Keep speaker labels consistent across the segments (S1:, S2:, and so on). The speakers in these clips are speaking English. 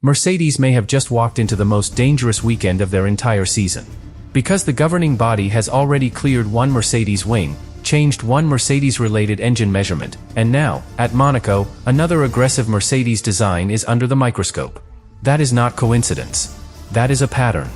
S1: Mercedes may have just walked into the most dangerous weekend of their entire season. Because the governing body has already cleared one Mercedes wing, changed one Mercedes-related engine measurement, and now, at Monaco, another aggressive Mercedes design is under the microscope. That is not coincidence. That is a pattern.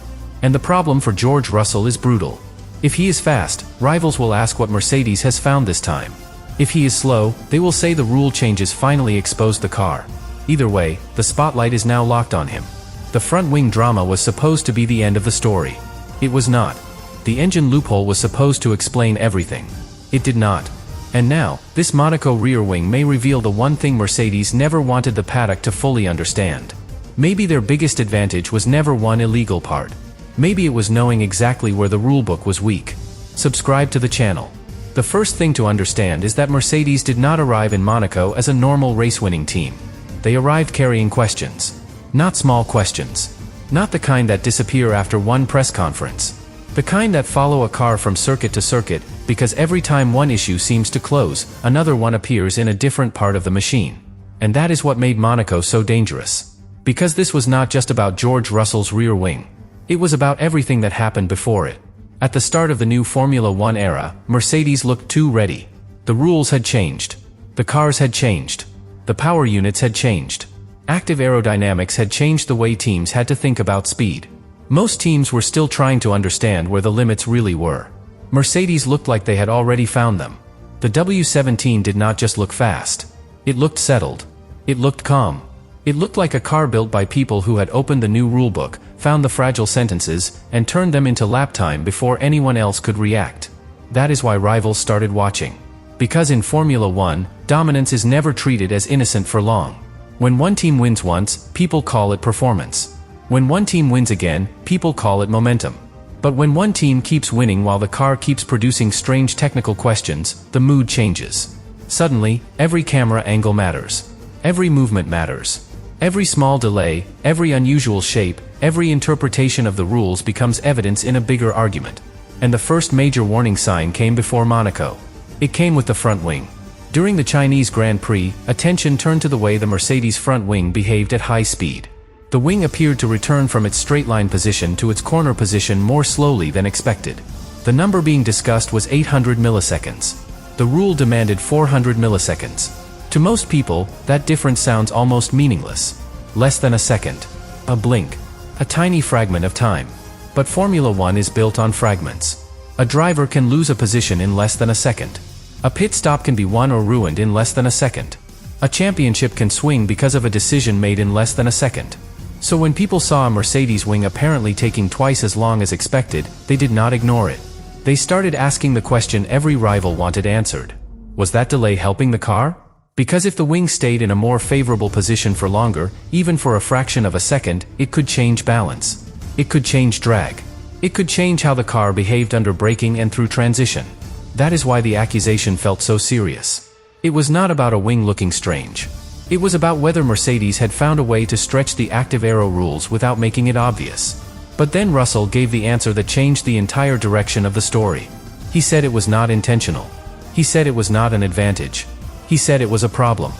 S1: And the problem for George Russell is brutal. If he is fast, rivals will ask what Mercedes has found this time. If he is slow, they will say the rule changes finally exposed the car. Either way, the spotlight is now locked on him. The front wing drama was supposed to be the end of the story. It was not. The engine loophole was supposed to explain everything. It did not. And now, this Monaco rear wing may reveal the one thing Mercedes never wanted the paddock to fully understand. Maybe their biggest advantage was never one illegal part. Maybe it was knowing exactly where the rulebook was weak. Subscribe to the channel. The first thing to understand is that Mercedes did not arrive in Monaco as a normal race-winning team. They arrived carrying questions. Not small questions. Not the kind that disappear after one press conference. The kind that follow a car from circuit to circuit, because every time one issue seems to close, another one appears in a different part of the machine. And that is what made Monaco so dangerous. Because this was not just about George Russell's rear wing. It was about everything that happened before it. At the start of the new Formula One era, Mercedes looked too ready. The rules had changed. The cars had changed. The power units had changed. Active aerodynamics had changed the way teams had to think about speed. Most teams were still trying to understand where the limits really were. Mercedes looked like they had already found them. The W17 did not just look fast. It looked settled. It looked calm. It looked like a car built by people who had opened the new rulebook, found the fragile sentences, and turned them into lap time before anyone else could react. That is why rivals started watching. Because in Formula One, dominance is never treated as innocent for long. When one team wins once, people call it performance. When one team wins again, people call it momentum. But when one team keeps winning while the car keeps producing strange technical questions, the mood changes. Suddenly, every camera angle matters. Every movement matters. Every small delay, every unusual shape, every interpretation of the rules becomes evidence in a bigger argument. And the first major warning sign came before Monaco. It came with the front wing. During the Chinese Grand Prix, attention turned to the way the Mercedes front wing behaved at high speed. The wing appeared to return from its straight-line position to its corner position more slowly than expected. The number being discussed was 800 milliseconds. The rule demanded 400 milliseconds. To most people, that difference sounds almost meaningless. Less than a second. A blink. A tiny fragment of time. But Formula One is built on fragments. A driver can lose a position in less than a second. A pit stop can be won or ruined in less than a second. A championship can swing because of a decision made in less than a second. So when people saw a Mercedes wing apparently taking twice as long as expected, they did not ignore it. They started asking the question every rival wanted answered. Was that delay helping the car? Because if the wing stayed in a more favorable position for longer, even for a fraction of a second, it could change balance. It could change drag. It could change how the car behaved under braking and through transition. That is why the accusation felt so serious. It was not about a wing looking strange. It was about whether Mercedes had found a way to stretch the active aero rules without making it obvious. But then Russell gave the answer that changed the entire direction of the story. He said it was not intentional. He said it was not an advantage. He said it was a problem.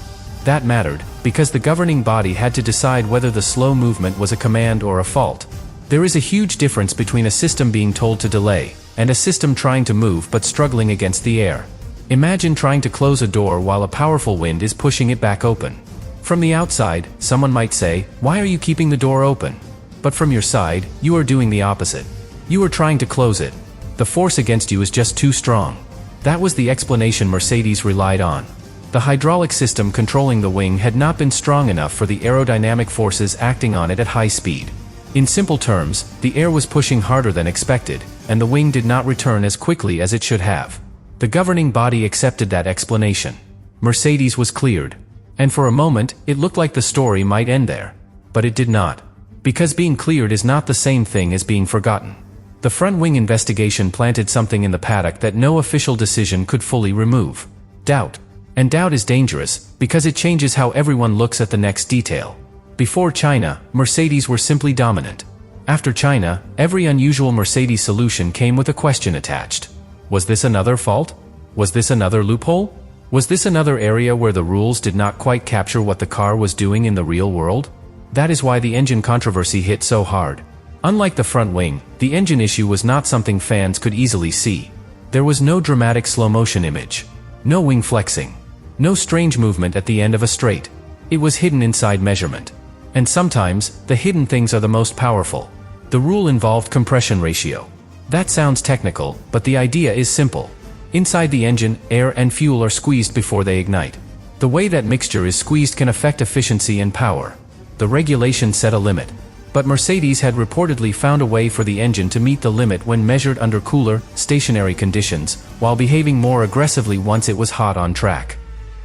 S1: That mattered, because the governing body had to decide whether the slow movement was a command or a fault. There is a huge difference between a system being told to delay, and a system trying to move but struggling against the air. Imagine trying to close a door while a powerful wind is pushing it back open. From the outside, someone might say, "Why are you keeping the door open?" But from your side, you are doing the opposite. You are trying to close it. The force against you is just too strong. That was the explanation Mercedes relied on. The hydraulic system controlling the wing had not been strong enough for the aerodynamic forces acting on it at high speed. In simple terms, the air was pushing harder than expected, and the wing did not return as quickly as it should have. The governing body accepted that explanation. Mercedes was cleared. And for a moment, it looked like the story might end there. But it did not. Because being cleared is not the same thing as being forgotten. The front wing investigation planted something in the paddock that no official decision could fully remove. Doubt. And doubt is dangerous, because it changes how everyone looks at the next detail. Before China, Mercedes were simply dominant. After China, every unusual Mercedes solution came with a question attached. Was this another fault? Was this another loophole? Was this another area where the rules did not quite capture what the car was doing in the real world? That is why the engine controversy hit so hard. Unlike the front wing, the engine issue was not something fans could easily see. There was no dramatic slow-motion image. No wing flexing. No strange movement at the end of a straight. It was hidden inside measurement. And sometimes, the hidden things are the most powerful. The rule involved compression ratio. That sounds technical, but the idea is simple. Inside the engine, air and fuel are squeezed before they ignite. The way that mixture is squeezed can affect efficiency and power. The regulation set a limit. But Mercedes had reportedly found a way for the engine to meet the limit when measured under cooler, stationary conditions, while behaving more aggressively once it was hot on track.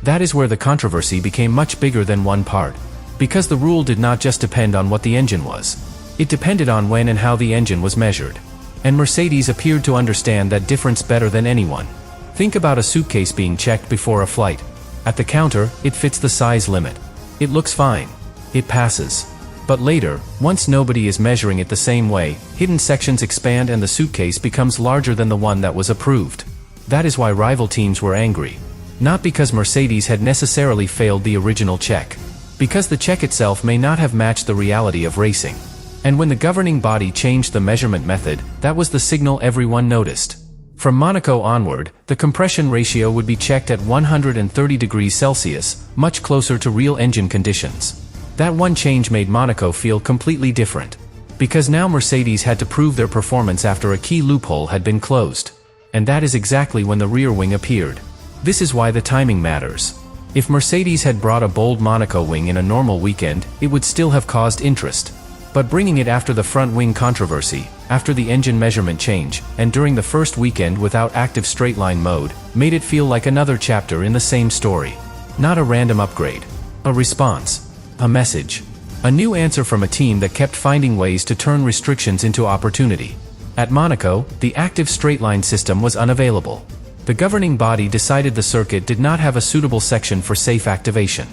S1: That is where the controversy became much bigger than one part. Because the rule did not just depend on what the engine was. It depended on when and how the engine was measured. And Mercedes appeared to understand that difference better than anyone. Think about a suitcase being checked before a flight. At the counter, it fits the size limit. It looks fine. It passes. But later, once nobody is measuring it the same way, hidden sections expand and the suitcase becomes larger than the one that was approved. That is why rival teams were angry. Not because Mercedes had necessarily failed the original check. Because the check itself may not have matched the reality of racing. And when the governing body changed the measurement method, that was the signal everyone noticed. From Monaco onward, the compression ratio would be checked at 130 degrees Celsius, much closer to real engine conditions. That one change made Monaco feel completely different. Because now Mercedes had to prove their performance after a key loophole had been closed. And that is exactly when the rear wing appeared. This is why the timing matters. If Mercedes had brought a bold Monaco wing in a normal weekend, it would still have caused interest. But bringing it after the front wing controversy, after the engine measurement change, and during the first weekend without active straight-line mode, made it feel like another chapter in the same story. Not a random upgrade. A response. A message. A new answer from a team that kept finding ways to turn restrictions into opportunity. At Monaco, the active straight-line system was unavailable. The governing body decided the circuit did not have a suitable section for safe activation.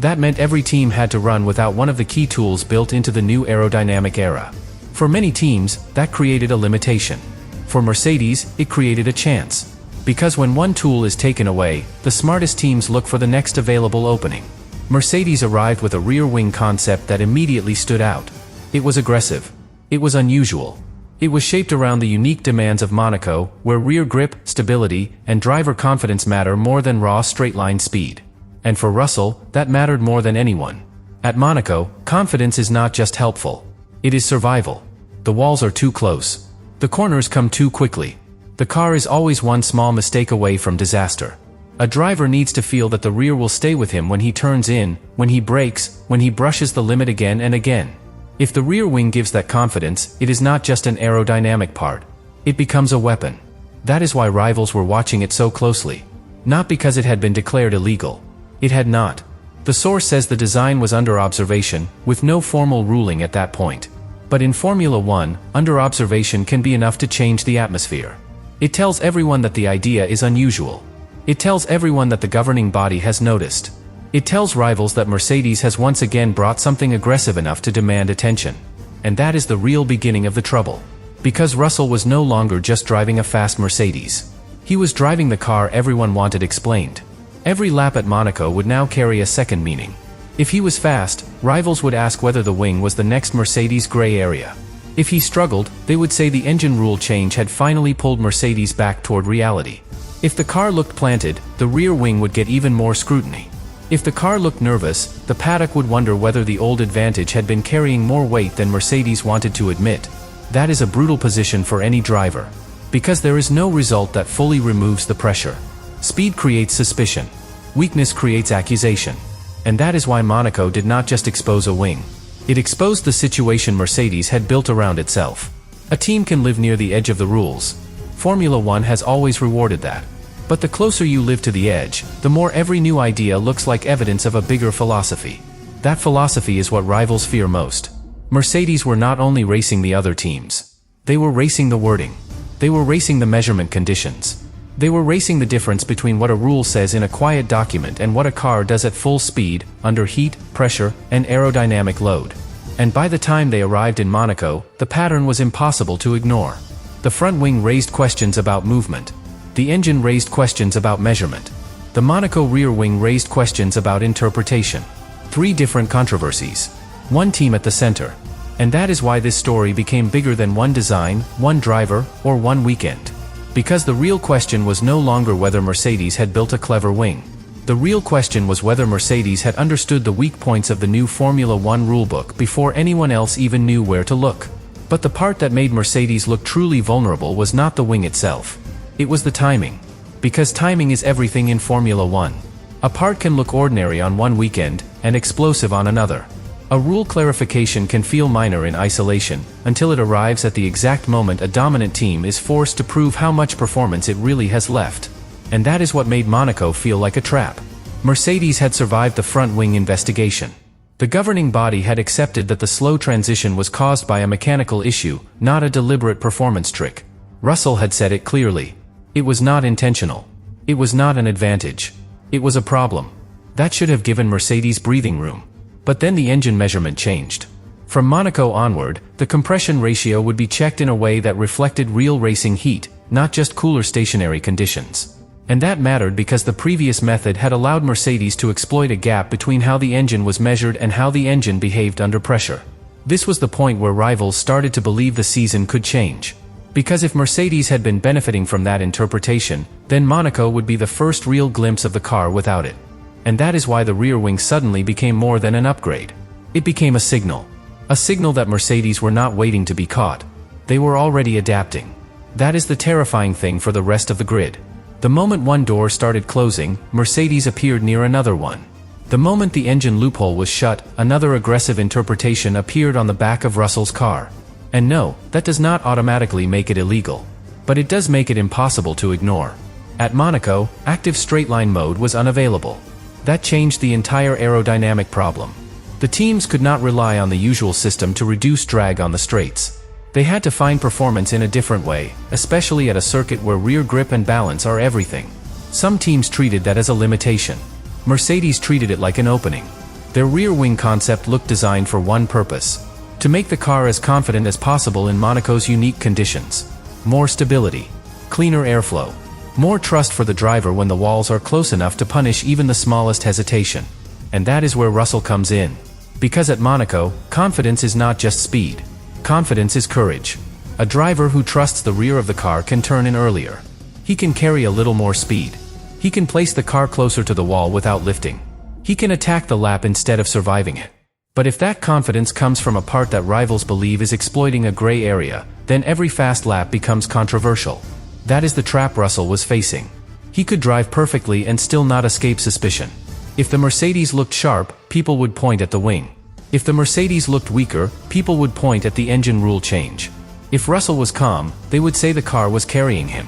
S1: That meant every team had to run without one of the key tools built into the new aerodynamic era. For many teams, that created a limitation. For Mercedes, it created a chance. Because when one tool is taken away, the smartest teams look for the next available opening. Mercedes arrived with a rear wing concept that immediately stood out. It was aggressive. It was unusual. It was shaped around the unique demands of Monaco, where rear grip, stability, and driver confidence matter more than raw straight-line speed. And for Russell, that mattered more than anyone. At Monaco, confidence is not just helpful. It is survival. The walls are too close. The corners come too quickly. The car is always one small mistake away from disaster. A driver needs to feel that the rear will stay with him when he turns in, when he brakes, when he brushes the limit again and again. If the rear wing gives that confidence, it is not just an aerodynamic part. It becomes a weapon. That is why rivals were watching it so closely. Not because it had been declared illegal. It had not. The source says the design was under observation, with no formal ruling at that point. But in Formula One, under observation can be enough to change the atmosphere. It tells everyone that the idea is unusual. It tells everyone that the governing body has noticed. It tells rivals that Mercedes has once again brought something aggressive enough to demand attention. And that is the real beginning of the trouble. Because Russell was no longer just driving a fast Mercedes. He was driving the car everyone wanted explained. Every lap at Monaco would now carry a second meaning. If he was fast, rivals would ask whether the wing was the next Mercedes gray area. If he struggled, they would say the engine rule change had finally pulled Mercedes back toward reality. If the car looked planted, the rear wing would get even more scrutiny. If the car looked nervous, the paddock would wonder whether the old advantage had been carrying more weight than Mercedes wanted to admit. That is a brutal position for any driver. Because there is no result that fully removes the pressure. Speed creates suspicion. Weakness creates accusation. And that is why Monaco did not just expose a wing. It exposed the situation Mercedes had built around itself. A team can live near the edge of the rules. Formula One has always rewarded that. But the closer you live to the edge, the more every new idea looks like evidence of a bigger philosophy. That philosophy is what rivals fear most. Mercedes were not only racing the other teams. They were racing the wording. They were racing the measurement conditions. They were racing the difference between what a rule says in a quiet document and what a car does at full speed, under heat, pressure, and aerodynamic load. And by the time they arrived in Monaco, the pattern was impossible to ignore. The front wing raised questions about movement. The engine raised questions about measurement. The Monaco rear wing raised questions about interpretation. 3 different controversies. One team at the center. And that is why this story became bigger than one design, one driver, or one weekend. Because the real question was no longer whether Mercedes had built a clever wing. The real question was whether Mercedes had understood the weak points of the new Formula One rulebook before anyone else even knew where to look. But the part that made Mercedes look truly vulnerable was not the wing itself. It was the timing. Because timing is everything in Formula One. A part can look ordinary on one weekend, and explosive on another. A rule clarification can feel minor in isolation, until it arrives at the exact moment a dominant team is forced to prove how much performance it really has left. And that is what made Monaco feel like a trap. Mercedes had survived the front wing investigation. The governing body had accepted that the slow transition was caused by a mechanical issue, not a deliberate performance trick. Russell had said it clearly. It was not intentional. It was not an advantage. It was a problem. That should have given Mercedes breathing room. But then the engine measurement changed. From Monaco onward, the compression ratio would be checked in a way that reflected real racing heat, not just cooler stationary conditions. And that mattered because the previous method had allowed Mercedes to exploit a gap between how the engine was measured and how the engine behaved under pressure. This was the point where rivals started to believe the season could change. Because if Mercedes had been benefiting from that interpretation, then Monaco would be the first real glimpse of the car without it. And that is why the rear wing suddenly became more than an upgrade. It became a signal. A signal that Mercedes were not waiting to be caught. They were already adapting. That is the terrifying thing for the rest of the grid. The moment one door started closing, Mercedes appeared near another one. The moment the engine loophole was shut, another aggressive interpretation appeared on the back of Russell's car. And no, that does not automatically make it illegal. But it does make it impossible to ignore. At Monaco, active straight-line mode was unavailable. That changed the entire aerodynamic problem. The teams could not rely on the usual system to reduce drag on the straights. They had to find performance in a different way, especially at a circuit where rear grip and balance are everything. Some teams treated that as a limitation. Mercedes treated it like an opening. Their rear wing concept looked designed for one purpose: to make the car as confident as possible in Monaco's unique conditions. More stability, cleaner airflow, more trust for the driver when the walls are close enough to punish even the smallest hesitation. And that is where Russell comes in. Because at Monaco, confidence is not just speed. Confidence is courage. A driver who trusts the rear of the car can turn in earlier. He can carry a little more speed. He can place the car closer to the wall without lifting. He can attack the lap instead of surviving it. But if that confidence comes from a part that rivals believe is exploiting a gray area, then every fast lap becomes controversial. That is the trap Russell was facing. He could drive perfectly and still not escape suspicion. If the Mercedes looked sharp, people would point at the wing. If the Mercedes looked weaker, people would point at the engine rule change. If Russell was calm, they would say the car was carrying him.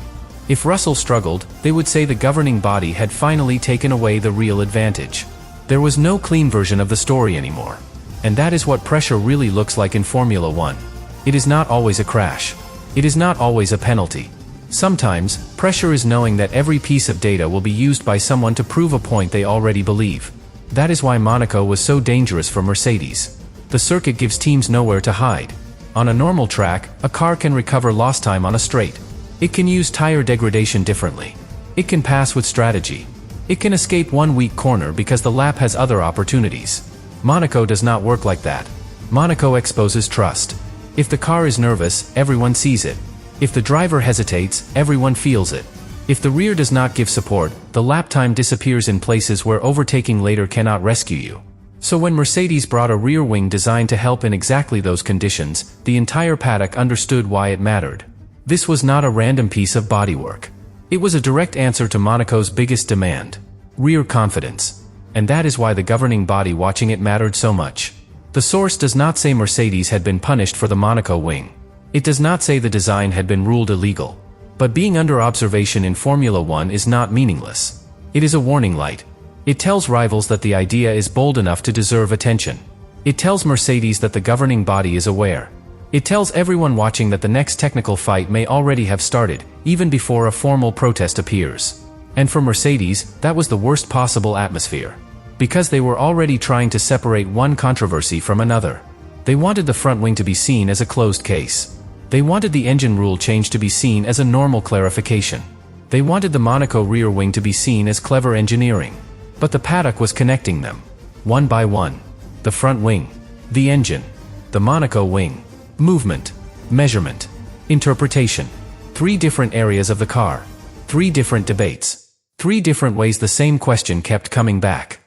S1: If Russell struggled, they would say the governing body had finally taken away the real advantage. There was no clean version of the story anymore. And that is what pressure really looks like in Formula One. It is not always a crash. It is not always a penalty. Sometimes, pressure is knowing that every piece of data will be used by someone to prove a point they already believe. That is why Monaco was so dangerous for Mercedes. The circuit gives teams nowhere to hide. On a normal track, a car can recover lost time on a straight. It can use tire degradation differently. It can pass with strategy. It can escape one weak corner because the lap has other opportunities. Monaco does not work like that. Monaco exposes trust. If the car is nervous, everyone sees it. If the driver hesitates, everyone feels it. If the rear does not give support, the lap time disappears in places where overtaking later cannot rescue you. So when Mercedes brought a rear wing designed to help in exactly those conditions, the entire paddock understood why it mattered. This was not a random piece of bodywork. It was a direct answer to Monaco's biggest demand: rear confidence. And that is why the governing body watching it mattered so much. The source does not say Mercedes had been punished for the Monaco wing. It does not say the design had been ruled illegal. But being under observation in Formula One is not meaningless. It is a warning light. It tells rivals that the idea is bold enough to deserve attention. It tells Mercedes that the governing body is aware. It tells everyone watching that the next technical fight may already have started, even before a formal protest appears. And for Mercedes, that was the worst possible atmosphere. Because they were already trying to separate one controversy from another. They wanted the front wing to be seen as a closed case. They wanted the engine rule change to be seen as a normal clarification. They wanted the Monaco rear wing to be seen as clever engineering. But the paddock was connecting them. One by one. The front wing. The engine. The Monaco wing. Movement. Measurement. Interpretation. 3 different areas of the car. 3 different debates. 3 different ways the same question kept coming back.